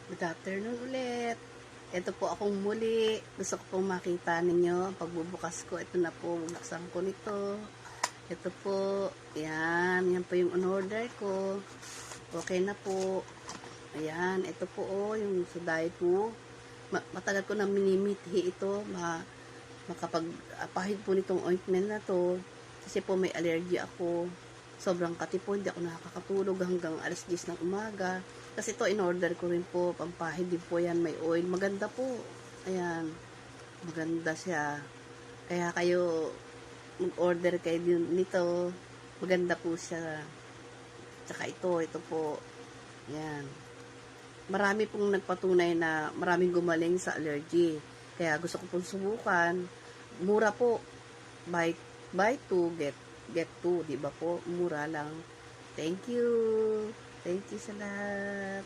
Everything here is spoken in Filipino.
Good afternoon ulit. Ito po akong muli. Gusto ko pong makita ninyo ang pagbubukas ko. Ito na po, bubuksan ko nito. Ito po, yan. Yan po yung on-order ko. Okay na po. Ayan, ito po yung suday po. Matagal ko na minimithi ito. Makapag-pahid po nitong ointment na to. Kasi po may allergy ako. Sobrang katipon, hindi ako nakakatulog hanggang alas 10 ng umaga. Kasi ito, in-order ko rin po, pampahid din po yan, may oil. Maganda po. Ayan, maganda siya. Kaya kayo, mag-order kayo nito. Maganda po siya. Tsaka ito po. Ayan. Marami pong nagpatunay na maraming gumaling sa allergy. Kaya gusto ko pong subukan. Mura po. Buy 2, get 2, di ba po? Mura lang. Thank you. Thank you sa lahat.